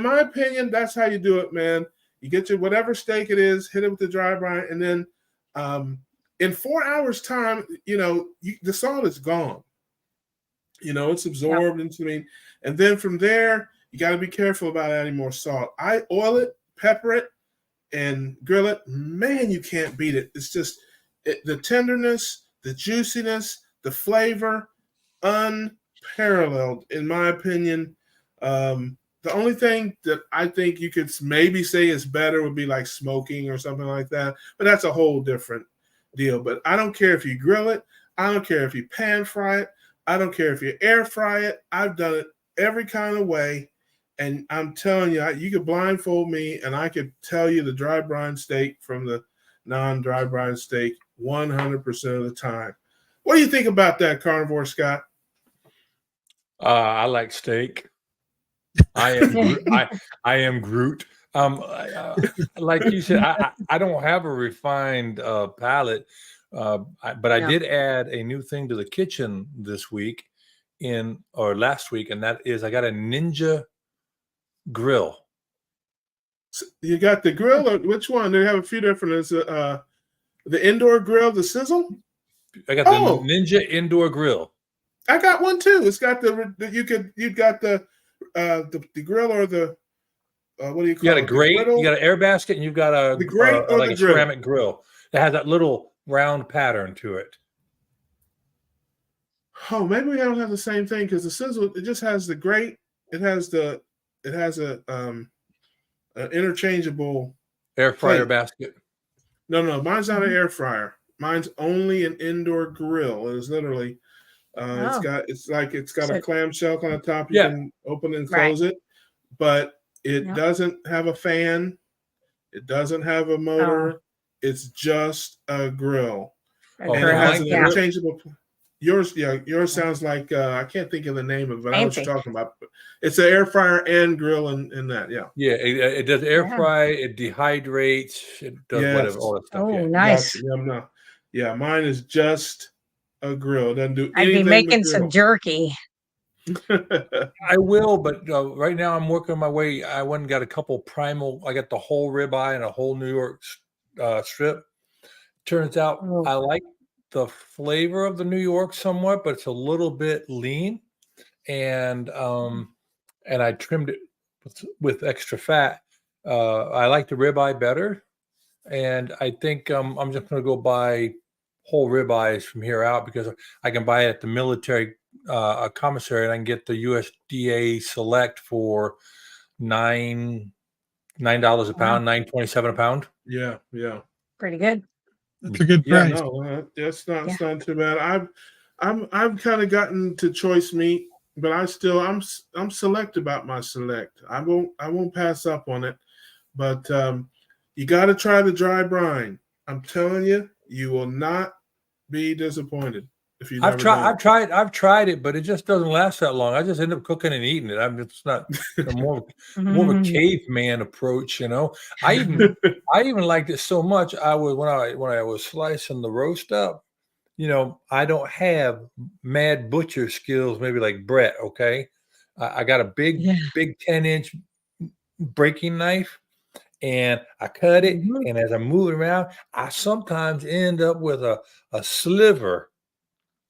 my opinion, that's how you do it, man. You get your whatever steak it is, hit it with the dry brine, and then in 4 hours' time, the salt is gone. It's absorbed into me. And then from there, you got to be careful about adding more salt. I oil it, pepper it, and grill it. Man, you can't beat it. It's just the tenderness, the juiciness, the flavor, unparalleled, in my opinion. The only thing that I think you could maybe say is better would be like smoking or something like that. But that's a whole different deal. But I don't care if you grill it. I don't care if you pan fry it. I don't care if you air fry it. I've done it every kind of way. And I'm telling you, you could blindfold me and I could tell you the dry brine steak from the non-dry brine steak 100% of the time. What do you think about that, Carnivore Scott? I like steak. I am Groot. Like you said, I don't have a refined palate, but I did add a new thing to the kitchen this week last week, and that is I got a Ninja grill. So you got the grill, or which one? They have a few different. Is the indoor grill, the Sizzle? I got the Ninja indoor grill. I got one too. It's got you've got the grill or the what do you call it? You got a grate, you got an air basket, and you've got a ceramic grill that has that little round pattern to it. Oh, maybe we don't have the same thing because the Sizzle, it just has the grate. It has a an interchangeable air fryer basket. No, mine's not an air fryer. Mine's only an indoor grill. It is literally it's got a clamshell on the top. You can open and close it, but it doesn't have a fan. It doesn't have a motor. It's just a grill. And it has an interchangeable. Yours sounds like I can't think of the name of it, but I know what you're talking about. It's an air fryer and grill in that, it does air fry, it dehydrates, it does whatever, all that stuff. Oh, nice. Yeah, mine is just a grill. It doesn't do anything. I'd be making some jerky. I will, but right now I'm working my way. I went and got a couple primal. I got the whole ribeye and a whole New York strip. Turns out I like the flavor of the New York somewhat, but it's a little bit lean, and I trimmed it with extra fat. I like the ribeye better, and I think I'm just going to go buy whole ribeyes from here out because I can buy it at the military commissary, and I can get the USDA Select for $9 a pound, $9.27 a pound. Yeah, pretty good. That's a good price. Yeah, no, that's not it's not too bad. I've kind of gotten to choice meat, but I'm select about my select. I won't pass up on it. But you got to try the dry brine. I'm telling you, you will not be disappointed if you. I've tried it, but it just doesn't last that long. I just end up cooking and eating it. It's not more of a caveman approach, I even liked it so much. I was when I was slicing the roast up. I don't have mad butcher skills, maybe like Brett. Okay, I got a big 10-inch breaking knife. And I cut it, and as I move it around, I sometimes end up with a sliver,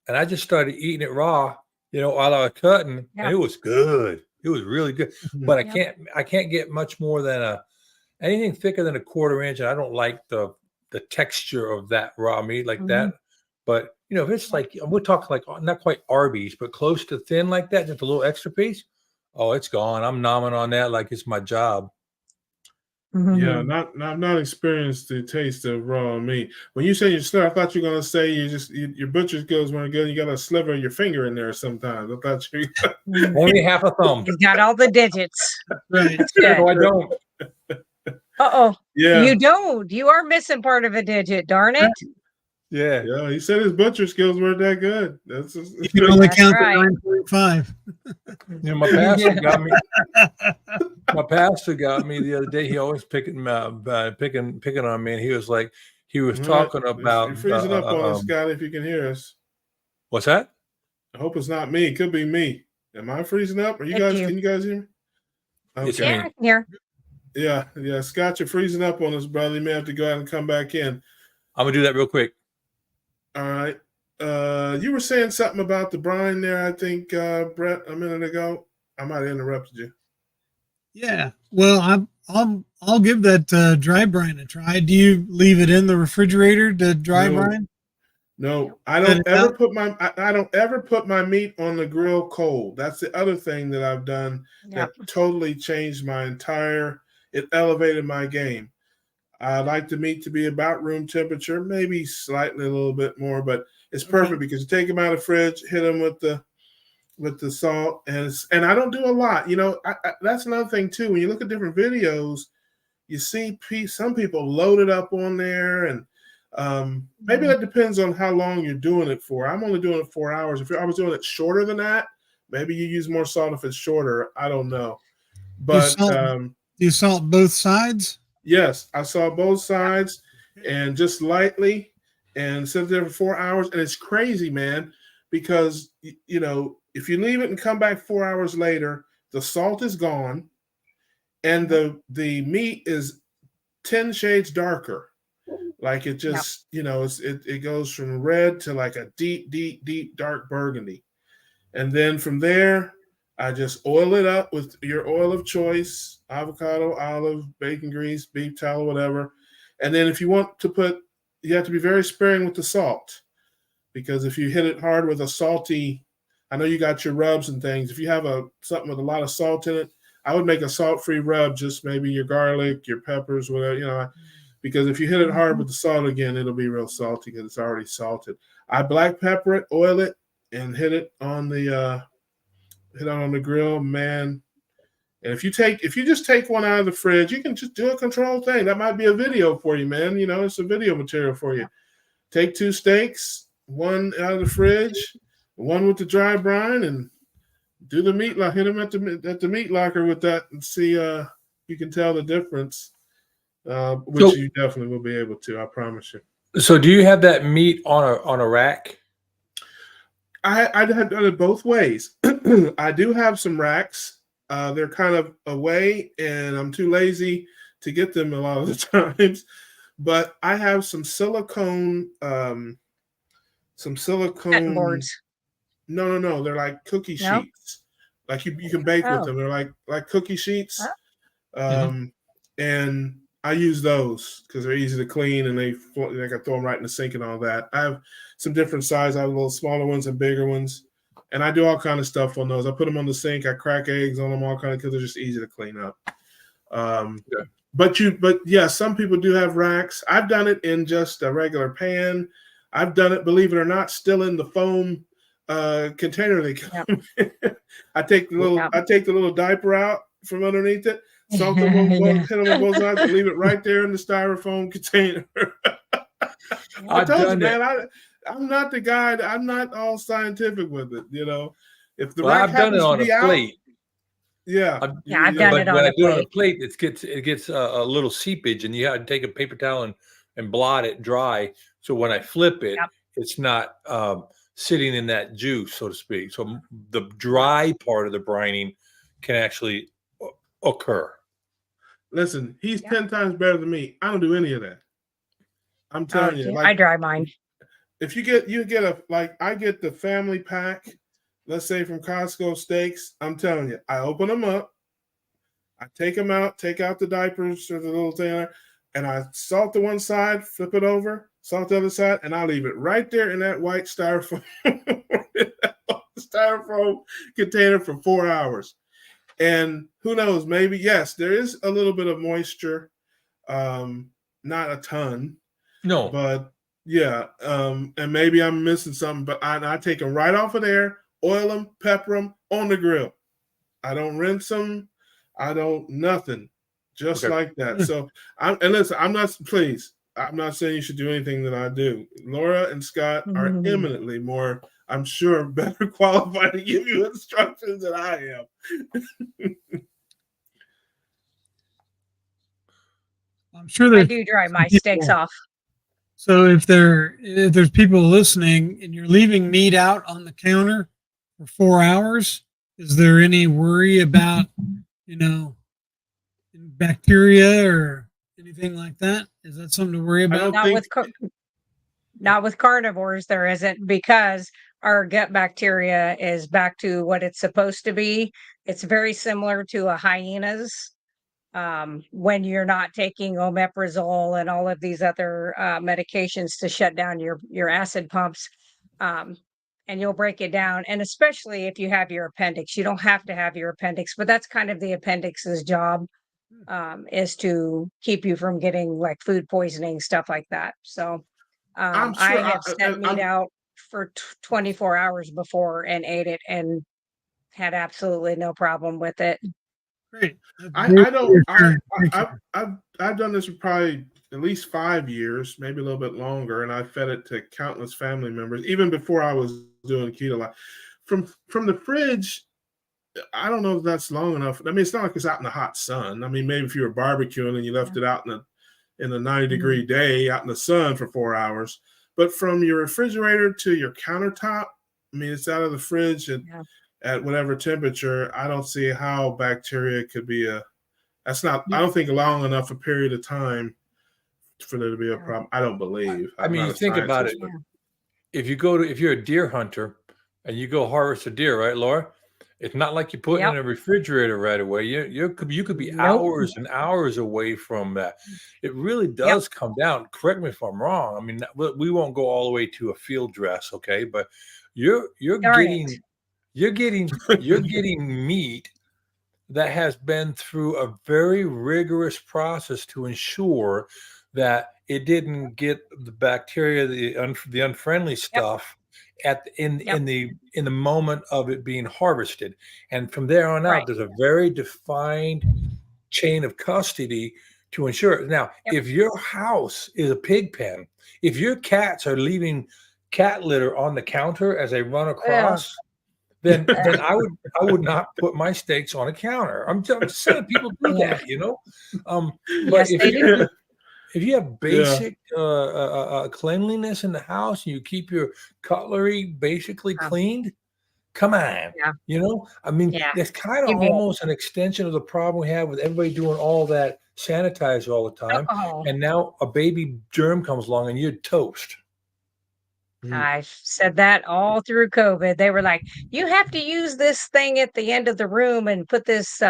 and I just started eating it raw, while I was cutting, and it was good. It was really good, but I can't get much more than anything thicker than a 1/4 inch. And I don't like the texture of that raw meat like that. But if it's like we're talking like not quite Arby's, but close to thin like that, just a little extra piece. Oh, it's gone. I'm nomming on that like it's my job. Yeah, I've not experienced the taste of raw meat. When you say your sliver, I thought you were gonna say your butcher skills weren't good. You got a sliver of your finger in there sometimes. I thought you only half a thumb. He's got all the digits. Right. No, I don't. Yeah, Uh-oh. You don't. You are missing part of a digit, darn it. Yeah. Yeah, he said his butcher skills weren't that good. That's just, You can only count right. to 9.5. My pastor got me. My pastor got me the other day. He always picking on me, and he was like, talking about. You're freezing up on us, Scott. If you can hear us, what's that? I hope it's not me. It could be me. Am I freezing up? Are you guys? Can you guys hear me? It's Okay. Yeah, me. I can hear. Yeah. Scott, you're freezing up on us, brother. You may have to go out and come back in. I'm gonna do that real quick. All right. You were saying something about the brine there, I think, Brett, a minute ago. I might have interrupted you. Yeah. Well, I'll give that dry brine a try. Do you leave it in the refrigerator to dry No. brine? No, I Set don't it ever out? put my I don't ever put my meat on the grill cold. That's the other thing that I've done Yep. that totally changed my entire. It elevated my game. I like the meat to be about room temperature, maybe slightly a little bit more, but it's perfect Okay. because you take them out of the fridge, hit them with the salt, and I don't do a lot. You know, that's another thing too. When you look at different videos, you see some people load it up on there, and maybe that depends on how long you're doing it for. I'm only doing it 4 hours. If I was doing it shorter than that, maybe you use more salt if it's shorter. I don't know, but Do you salt both sides? yes, I saw both sides and just lightly and sit there for 4 hours. And it's crazy, man, because, you know, if you leave it and come back 4 hours later, the salt is gone and the meat is 10 shades darker. Like it just, you know, it goes from red to like a deep dark burgundy. And then from there, I just oil it up with your oil of choice, avocado, olive, bacon grease, beef tallow, whatever. And then if you want to you have to be very sparing with the salt, because if you hit it hard with a salty, I know you got your rubs and things. If you have something with a lot of salt in it, I would make a salt-free rub, just maybe your garlic, your peppers, whatever, you know, because if you hit it hard with the salt again, it'll be real salty because it's already salted. I black pepper it, oil it, and hit it on the grill, man. And if you just take one out of the fridge, you can just do a control thing. That might be a video for you, man. You know, it's a video material for you. Take 2 steaks, one out of the fridge, one with the dry brine, and do the meat lock. Hit them at the meat locker with that, and see. You can tell the difference, which you definitely will be able to. I promise you. So, do you have that meat on a rack? I've done it both ways. I do have some racks. They're kind of away, and I'm too lazy to get them a lot of the times. But I have some silicone. Cutting boards. No. They're like cookie sheets. Like you can bake with them. They're like cookie sheets. And I use those because they're easy to clean, and I can throw them right in the sink and all that. I have some different sizes. I have little smaller ones and bigger ones, and I do all kind of stuff on those. I put them on the sink. I crack eggs on them, all kind of, because they're just easy to clean up. But yeah, some people do have racks. I've done it in just a regular pan. I've done it, believe it or not, still in the foam container they come in. I take the little diaper out from underneath it. Salt them on hit them on both sides, and leave it right there in the styrofoam container. I told you, man, I'm not the guy. I'm not all scientific with it. You know, if the rack happens to be out, I've done it on a plate. When I do it on a plate, it gets a little seepage, and you have to take a paper towel and blot it dry. So when I flip it, it's not sitting in that juice, so to speak. So the dry part of the brining can actually occur. Listen, he's 10 times better than me. I don't do any of that. I'm telling you. I dry mine. If I get the family pack, let's say from Costco steaks, I'm telling you, I open them up, I take them out, take out the diapers or the little thing, and I salt the one side, flip it over, salt the other side, and I leave it right there in that white styrofoam container for 4 hours. And who knows, maybe, yes, there is a little bit of moisture, not a ton. No. But yeah, and maybe I'm missing something, but I take them right off of there, oil them, pepper them on the grill. I don't rinse them. I don't, nothing, just like that. So, and listen, I'm not saying you should do anything that I do. Laura and Scott are eminently more, I'm sure, better qualified to give you instructions than I am. I'm sure I do dry my steaks off. So if there's people listening and you're leaving meat out on the counter for 4 hours, is there any worry about, bacteria or anything like that? Is that something to worry I about? don't Not think with not with carnivores, there isn't, because our gut bacteria is back to what it's supposed to be. It's very similar to a hyena's. When you're not taking omeprazole and all of these other medications to shut down your acid pumps, um, and you'll break it down. And especially if you have your appendix, you don't have to have your appendix, but that's kind of the appendix's job, is to keep you from getting like food poisoning, stuff like that. So I'm I sure have set meat I'm out for 24 hours before and ate it and had absolutely no problem with it. Great. That's I, very I don't reassuring. Thank you. I've done this for probably at least 5 years, maybe a little bit longer, and I fed it to countless family members, even before I was doing keto life. From the fridge, I don't know if that's long enough. I mean, it's not like it's out in the hot sun. I mean, maybe if you were barbecuing and you left Yeah. it out in a 90-degree Mm-hmm. day out in the sun for 4 hours. But from your refrigerator to your countertop, I mean, it's out of the fridge Yeah. at whatever temperature. I don't see how bacteria could be that's not, I Yeah. don't think long enough a period of time for there to be a problem. I don't believe. I I'm mean, not you a think about scientist, it. but If you're a deer hunter and you go harvest a deer, right, Laura? It's not like you put it in Yep. a refrigerator right away. You could be Nope. hours and hours away from that. It really Yep. does come down. Correct me if I'm wrong. I mean, we won't go all the way to a field dress, okay? But you're All right. you're getting meat that has been through a very rigorous process to ensure that it didn't get the bacteria, the unfriendly Yep. stuff Yep. in the moment of it being harvested. And from there on out, Right. there's a very defined chain of custody to ensure it. Now, Yep. if your house is a pig pen, if your cats are leaving cat litter on the counter as they run Ugh. across, then I would not put my steaks on a counter. I'm just saying people do Yeah. that, you know. But Yes, they do. if you have yeah, basic cleanliness in the house and you keep your cutlery basically Oh, cleaned, come on, yeah. you know. I mean, Yeah. that's kind of You bet. almost an extension of the problem we have with everybody doing all that sanitizer all the time, Alcohol. and now a baby germ comes along and you're toast. I've said that all through COVID. They were like, "You have to use this thing at the end of the room and put this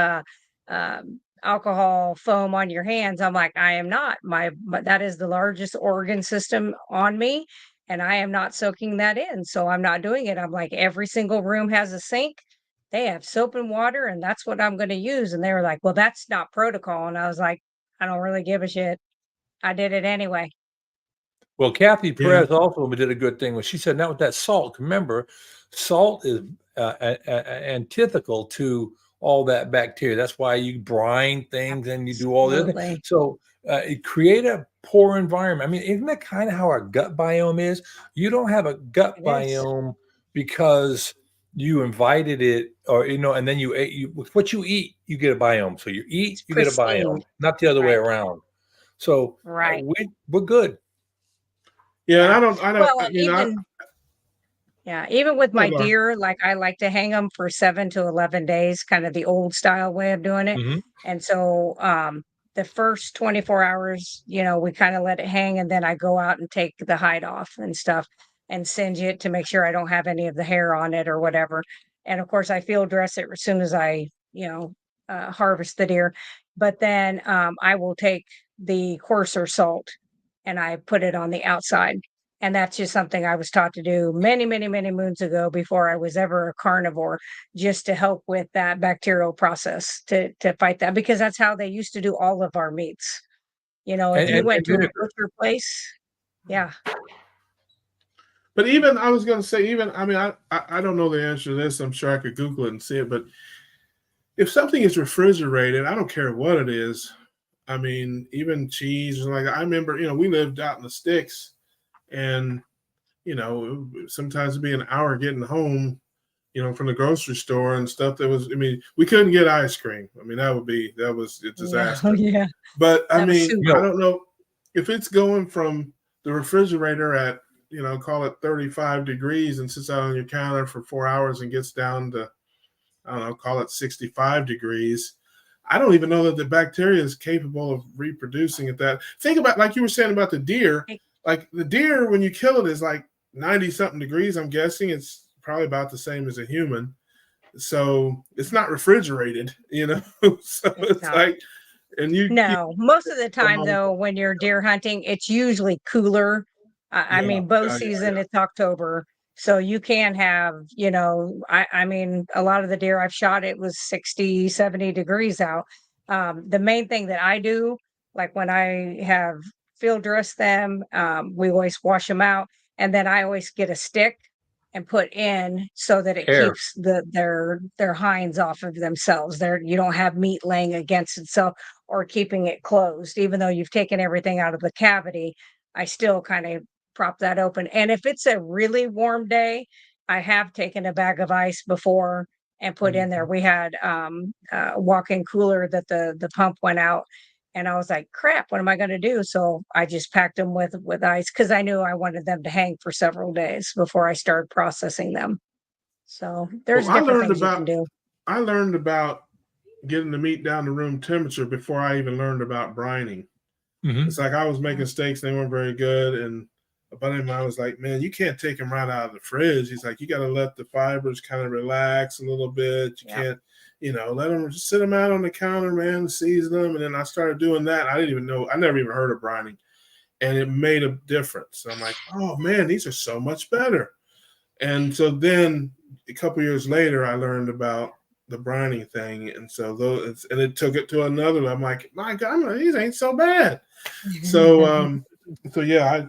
alcohol foam on your hands." I'm like, "I am not. That is the largest organ system on me, and I am not soaking that in. So I'm not doing it." I'm like, "Every single room has a sink. They have soap and water, and that's what I'm going to use." And they were like, "Well, that's not protocol." And I was like, "I don't really give a shit. I did it anyway." Well, Kathy yeah. Perez also did a good thing when she said, "Now with that salt, remember, salt is antithetical to all that bacteria. That's why you brine things and you do all the other things. Absolutely. So it create a poor environment. I mean, isn't that kind of how our gut biome is? You don't have a gut It is. biome because you invited it, or and then you ate. With what you eat, you get a biome. So you eat, It's you get a biome, pristine. not the other way Right. around. So Right. we're good." Yeah, and Yeah. I don't, Well, I mean, even with oh, my go on. deer, like I like to hang them for 7 to 11 days, kind of the old style way of doing it. Mhm. And so, the first 24 hours, we kind of let it hang, and then I go out and take the hide off and stuff and singe it to make sure I don't have any of the hair on it or whatever. And of course, I field dress it as soon as I, harvest the deer. But then, I will take the coarser salt and I put it on the outside. And that's just something I was taught to do many, many, many moons ago before I was ever a carnivore, just to help with that bacterial process to fight that, because that's how they used to do all of our meats. If you went And to a vinegar. butcher place, yeah, But even I was going to say, even I mean, I don't know the answer to this. I'm sure I could Google it and see it. But if something is refrigerated, I don't care what it is. I mean, even cheese. Like I remember, we lived out in the sticks, and sometimes it'd be an hour getting home, from the grocery store and stuff. I mean, we couldn't get ice cream. I mean, that was a yeah, disaster. yeah. But I Have a mean, soup. I don't know if it's going from the refrigerator at, call it 35 degrees and sits out on your counter for 4 hours and gets down to, I don't know, call it 65 degrees. I don't even know that the bacteria is capable of reproducing at that. Think about, like you were saying about the deer, like the deer, when you kill it is like 90 something degrees. I'm guessing it's probably about the same as a human. So it's not refrigerated, so it's not. like, and you No, most of the time though, when you're deer hunting, it's usually cooler. I mean, bow season, it's October. So you can have, I mean, a lot of the deer I've shot, it was 60, 70 degrees out. The main thing that I do, like when I have field dress them, we always wash them out. And then I always get a stick and put in so that it Hair. keeps their hinds off of themselves. You don't have meat laying against itself or keeping it closed. Even though you've taken everything out of the cavity, I still kind of prop that open. And if it's a really warm day, I have taken a bag of ice before and put in there. We had a walk-in cooler that the pump went out, and I was like, crap, what am I going to do? So I just packed them with ice because I knew I wanted them to hang for several days before I started processing them. So there's different things you can do. I learned about getting the meat down to room temperature before I even learned about brining. It's like I was making steaks, they weren't very good, and a buddy of mine was like, man, you can't take them right out of the fridge. He's like, you got to let the fibers kind of relax a little bit. You can't, let them, just sit them out on the counter, man, season them. And then I started doing that. I didn't even know, I never even heard of brining, and it made a difference. So I'm like, oh man, these are so much better. And so then a couple years later, I learned about the brining thing. And so and it took it to another level. I'm like, my God, these ain't so bad. So, yeah,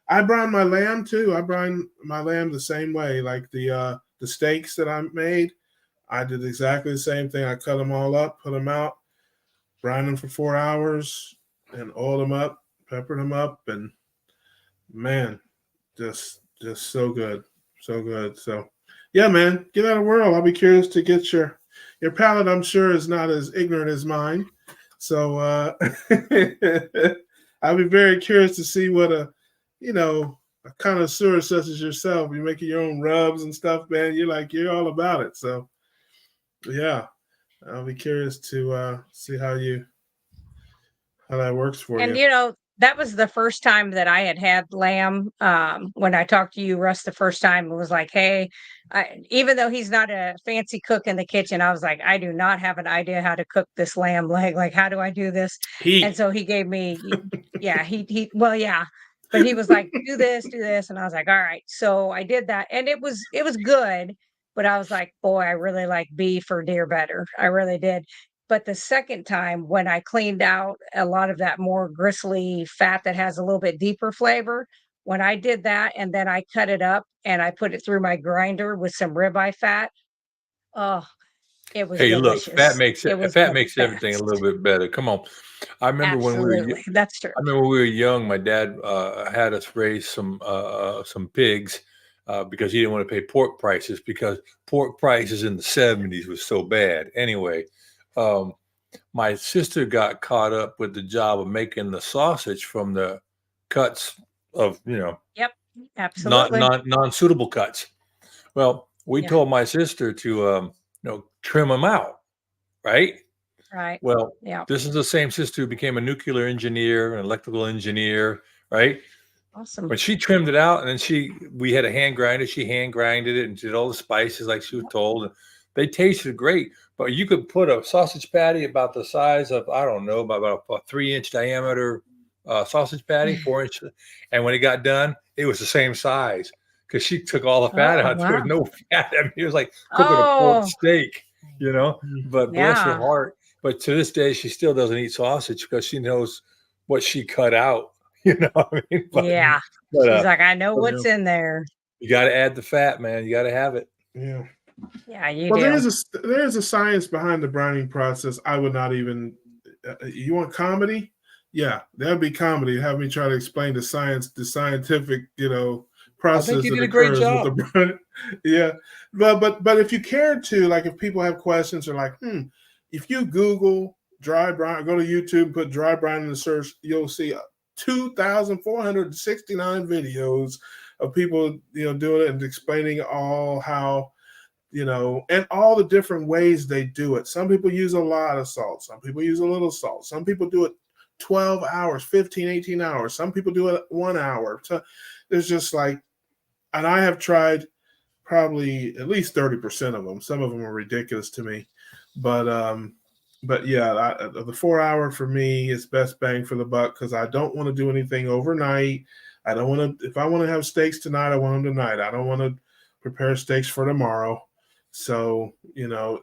I brine my lamb too. I brine my lamb the same way. Like the steaks that I made, I did exactly the same thing. I cut them all up, put them out, brine them for 4 hours, and oiled them up, peppered them up, and man, just so good, so good. So, yeah, man, give that a whirl. I'll be curious to get your palate. I'm sure is not as ignorant as mine. So I'll be very curious to see what a connoisseur such as yourself, you're making your own rubs and stuff, man. You're all about it. So yeah, I'll be curious to see how that works for you. And that was the first time that I had lamb. When I talked to you, Russ, the first time, it was like, hey, even though he's not a fancy cook in the kitchen, I was like, I do not have an idea how to cook this lamb leg. Like, how do I do this? And so he gave me, well, yeah. But he was like, do this. And I was like, all right. So I did that. And it was good. But I was like, boy, I really like beef or deer better. I really did. But the second time, when I cleaned out a lot of that more gristly fat that has a little bit deeper flavor, when I did that and then I cut it up and I put it through my grinder with some ribeye fat, oh, it was delicious. Look, fat makes everything a best. little bit better. Come on. I remember Absolutely. That's true. I remember when we were young, my dad had us raise some pigs because he didn't want to pay pork prices because pork prices in the 70s was so bad. Anyway, my sister got caught up with the job of making the sausage from the cuts of, Yep, absolutely. non-suitable cuts. Well, we told my sister to, trim them out, right? Right. Well, this is the same sister who became a nuclear engineer, an electrical engineer, right? Awesome. But she trimmed it out, and then we had a hand grinder. She hand grinded it and did all the spices like she was told. And they tasted great, but you could put a sausage patty about the size of, I don't know, about a 3-inch diameter sausage patty, 4 inches. And when it got done, it was the same size because she took all the fat out. Wow. There was no fat. I mean, it was like cooking a pork steak, but bless her heart. But to this day, she still doesn't eat sausage because she knows what she cut out. You know what I mean? But she's like, I know what's in there. You got to add the fat, man. You got to have it. Yeah. Yeah, you do. There is a science behind the brining process. I would not even. You want comedy? Yeah, that'd be comedy. Have me try to explain the scientific, process. I think you did a great job. With the yeah, but if you care to, like, if people have questions or like, if you Google dry brine, go to YouTube, put dry brine in the search, you'll see 2,469 videos of people, doing it and explaining all how, and all the different ways they do it. Some people use a lot of salt. Some people use a little salt. Some people do it 12 hours, 15, 18 hours. Some people do it 1 hour. So there's just like, and I have tried probably at least 30% of them. Some of them are ridiculous to me, but yeah, the 4 hour for me is best bang for the buck because I don't want to do anything overnight. I don't want to. If I want to have steaks tonight, I want them tonight. I don't want to prepare steaks for tomorrow. So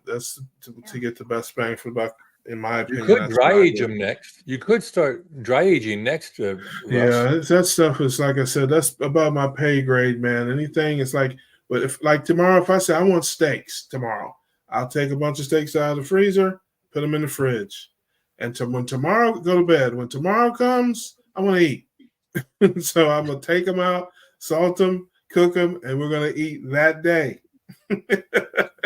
that's to get the best bang for the buck. In my opinion, you could dry age them next. You could start dry aging next. Russ. Yeah, that stuff is like I said. That's above my pay grade, man. Anything is like, but if like tomorrow, if I say I want steaks tomorrow, I'll take a bunch of steaks out of the freezer, put them in the fridge, and when tomorrow go to bed. When tomorrow comes, I want to eat. So I'm gonna take them out, salt them, cook them, and we're gonna eat that day.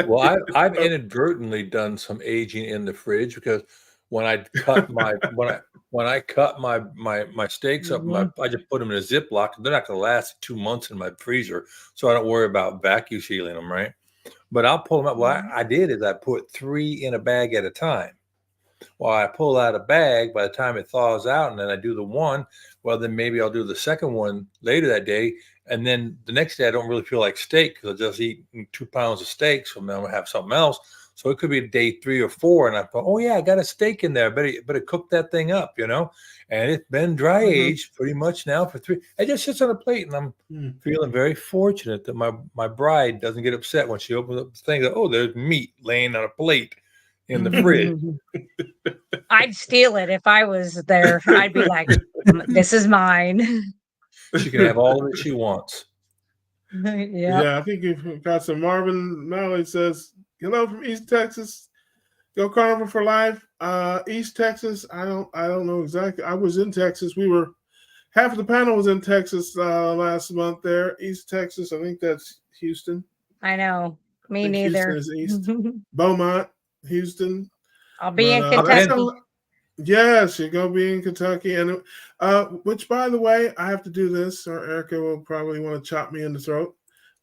Well, I've inadvertently done some aging in the fridge because when I cut my when I cut my steaks up, I just put them in a Ziploc. They're not going to last 2 months in my freezer, so I don't worry about vacuum sealing them, right? But I'll pull them up. What I did is I put 3 in a bag at a time. Well, I pull out a bag by the time it thaws out, and then I do the one. Well, then maybe I'll do the second one later that day. And then the next day, I don't really feel like steak because I just eat 2 pounds of steak. So then I'm going to have something else. So it could be day 3 or 4. And I thought, oh, yeah, I got a steak in there. Better cook that thing up, And it's been dry aged pretty much now for 3. It just sits on a plate. And I'm feeling very fortunate that my bride doesn't get upset when she opens up the thing. That, oh, there's meat laying on a plate in the fridge. I'd steal it if I was there. I'd be like, this is mine. She can have all of it she wants. Yeah, I think you've got some. Marvin Nally says, hello from East Texas. Go Carnival for life. East Texas, I don't know exactly. I was in Texas. Half of the panel was in Texas last month there. East Texas, I think that's Houston. I know. Me neither. Houston is east. Beaumont, Houston. I'll be in Kentucky. Yes, you're going to be in Kentucky. And which, by the way, I have to do this, or Erica will probably want to chop me in the throat.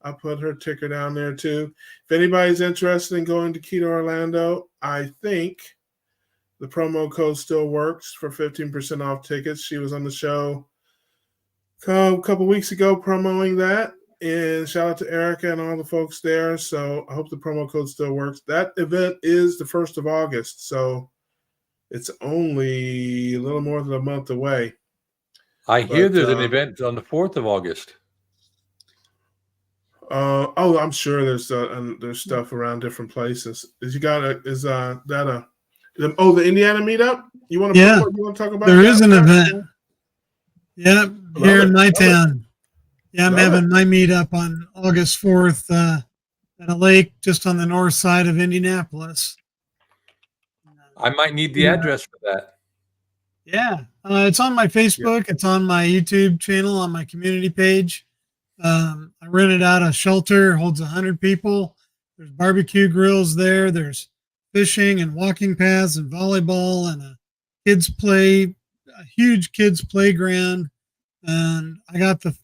I'll put her ticker down there, too. If anybody's interested in going to Keto Orlando, I think the promo code still works for 15% off tickets. She was on the show a couple weeks ago promoting that. And shout out to Erica and all the folks there. So I hope the promo code still works. That event is the 1st of August. So it's only a little more than a month away. I hear there's an event on the 4th of August. I'm sure there's stuff around different places. The Indiana meetup? You want to talk about? There is an event. Yeah, here in my town. Yeah, I'm having my meetup on August 4th at a lake just on the north side of Indianapolis. I might need the address for that. Yeah, it's on my Facebook. It's on my YouTube channel, on my community page. I rented out a shelter, holds 100 people. There's barbecue grills there. There's fishing and walking paths and volleyball and a huge kids playground. And I got the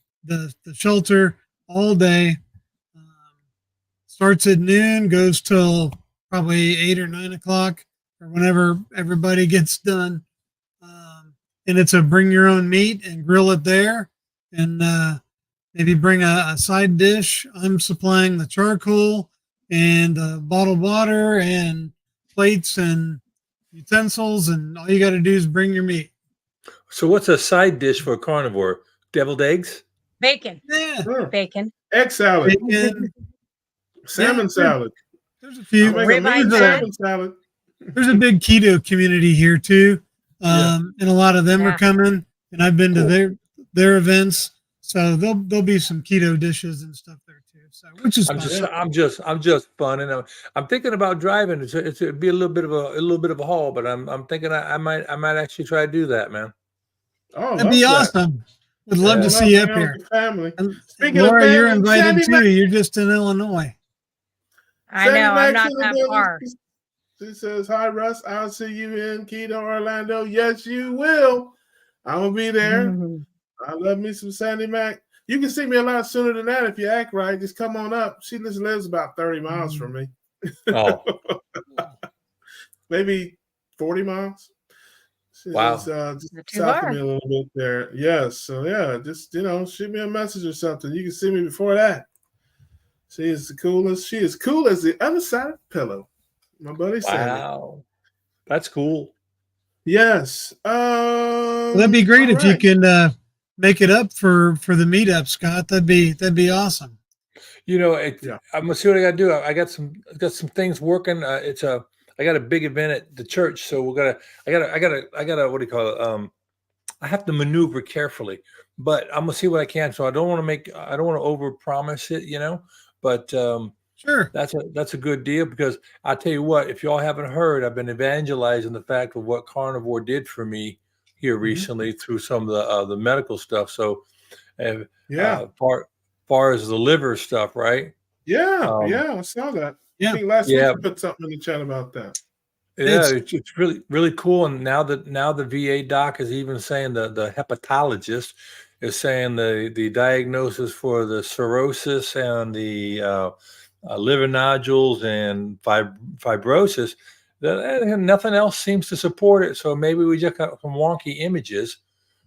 shelter all day. Starts at noon, goes till probably 8 or 9 o'clock or whenever everybody gets done. And it's a bring your own meat and grill it there. And maybe bring a side dish. I'm supplying the charcoal and bottled water and plates and utensils. And all you got to do is bring your meat. So what's a side dish for a carnivore? Deviled eggs? Bacon. Yeah. Sure. Bacon. Egg salad. Bacon. Salmon salad. There's a few. Salmon salad. There's a big keto community here too. And a lot of them are coming. And I've been to their events. So there'll be some keto dishes and stuff there too. So which is I'm just fun, and I'm thinking about driving. It'd be a little bit of a haul, but I'm thinking I might actually try to do that, man. Oh, that'd be awesome. Would love to see you up here. Family. And Speaking Laura, of family, you're invited Sandy too. You're just in Illinois. I know. I'm not that far. She says, "Hi, Russ. I'll see you in Keto Orlando." Yes, you will. I will be there. I love me some Sandy Mac. You can see me a lot sooner than that if you act right. Just come on up. She just lives about 30 miles from me. Oh, Maybe 40 miles. She's wow. just Not too south of far. me a little bit there. Yes. So yeah, just shoot me a message or something. You can see me before that. She is the coolest. She is cool as the other side of the pillow. My buddy Sammy. Wow. That's cool. Yes. Well, that'd be great all if you right. can make it up for the meetup, Scott. That'd be awesome. You know, Yeah. I'm gonna see what I got to do. I got some things working. I got a big event at the church, so I gotta what do you call it? I have to maneuver carefully, but I'm gonna see what I can. So I don't want to over promise it, but Sure. that's a good deal, because I tell you what, if y'all haven't heard, I've been evangelizing the fact of what carnivore did for me here recently through some of the medical stuff. So, Yeah. far as the liver stuff, right? Yeah. I saw that. Yeah. I think last week Yeah. you put something in the chat about that. Yeah, It's- it's really really cool. And now the VA doc is even saying, the hepatologist is saying the diagnosis for the cirrhosis and the liver nodules and fibrosis, that nothing else seems to support it. So maybe we just got some wonky images.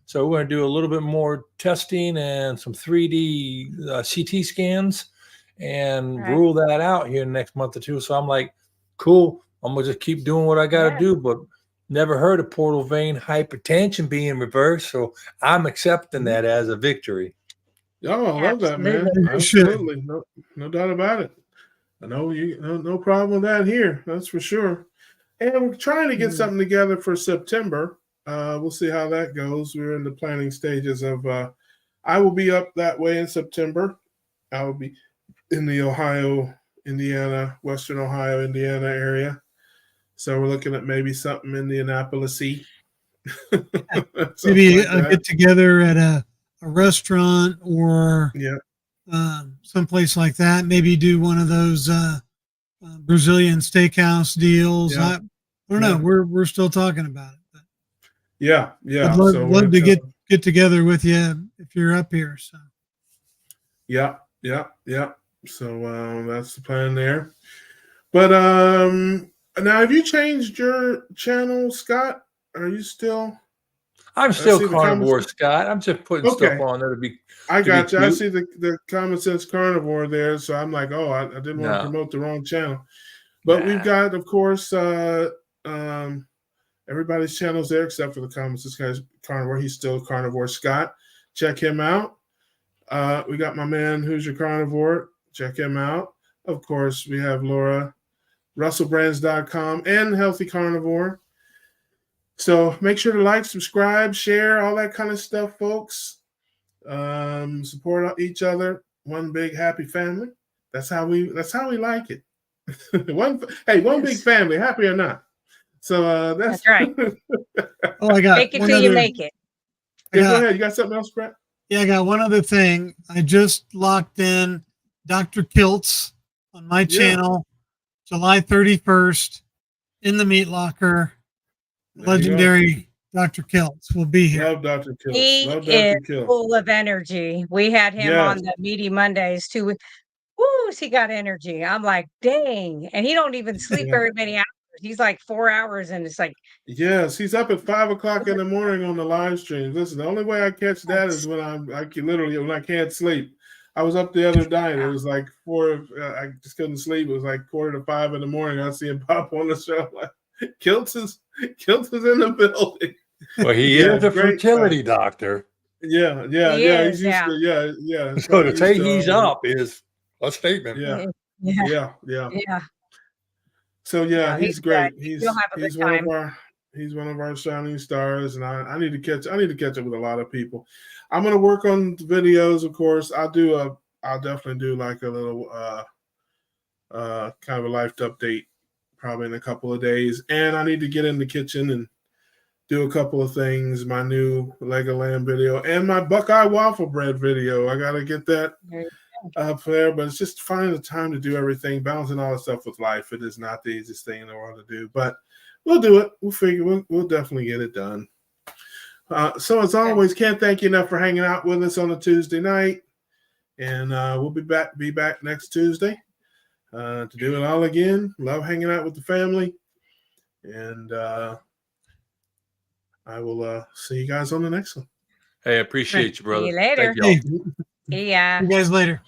So we're going to do a little bit more testing and some 3D CT scans and Right. rule that out here in the next month or two. So I'm like, cool. I'm gonna just keep doing what I got to Yeah. do. But never heard of portal vein hypertension being reversed. So I'm accepting that as a victory. Oh, I love that, man. Absolutely. You should. Absolutely. No doubt about it. I know no problem with that here. That's for sure. And we're trying to get something together for September. We'll see how that goes. We're in the planning stages of I will be up that way in September. I will be in the Ohio, Indiana, Western Ohio, Indiana area. So we're looking at maybe something Indianapolis-y. Maybe like a that. get together at a restaurant or Yeah. someplace like that. Maybe do one of those Brazilian steakhouse deals. Yeah. I don't know. We're still talking about it. But Yeah. I'd love to get together with you if you're up here. So Yeah. So that's the plan there. But now have you changed your channel, Scott? Are you still? I'm I still see the carnivore, comments. Scott. I'm just putting Okay. stuff on there to be. I to be got you. I cute. see the common sense carnivore there, so I'm like, oh, I didn't want to No. promote the wrong channel. But we've got, of course, everybody's channels there except for the common sense guy's carnivore. He's still carnivore. Scott, check him out. We got my man who's your carnivore. Check him out. Of course, we have Laura, RussellBrands.com, and Healthy Carnivore. So make sure to like, subscribe, share, all that kind of stuff, folks. Support each other. One big happy family. That's how we like it. one big family, happy or not. So That's right. oh, I got Make it one till other, you make it. Yeah, go ahead. You got something else, Brett? Yeah, I got one other thing. I just locked in Dr. Kiltz on my channel, July 31st, in the Meat Locker. Legendary Dr. Kiltz will be here. Love Dr. Kiltz. He Love is Dr. Kiltz. full of energy. We had him on the Meaty Mondays too. Woo, he got energy. I'm like, dang. And he don't even sleep very many hours. He's like 4 hours, and it's like, yes, he's up at 5 o'clock in the morning on the live stream. Listen, the only way I catch that is when I'm like literally when I can't sleep. I was up the other night. It was like 4. I just couldn't sleep. It was like 4:45 in the morning. I see him pop on the show. Like, Kiltz is in the building. Well, he is a fertility doctor. Yeah. He's used to, So to say he's up is a statement. Yeah. So he's great. He's one of our shining stars, and I need to catch up with a lot of people. I'm gonna work on the videos, of course. I'll definitely do like a little kind of a life update probably in a couple of days. And I need to get in the kitchen and do a couple of things, my new Lego lamb video and my Buckeye waffle bread video. I gotta get that up there, but it's just finding the time to do everything, balancing all the stuff with life. It is not the easiest thing in the world to do, but we'll do it. We'll definitely get it done. So as always, can't thank you enough for hanging out with us on a Tuesday night. and we'll be back next Tuesday to do it all again. Love hanging out with the family, and I will see you guys on the next one. Hey, I appreciate you, brother. See you later. Thank y'all. Hey, See ya. you guys later.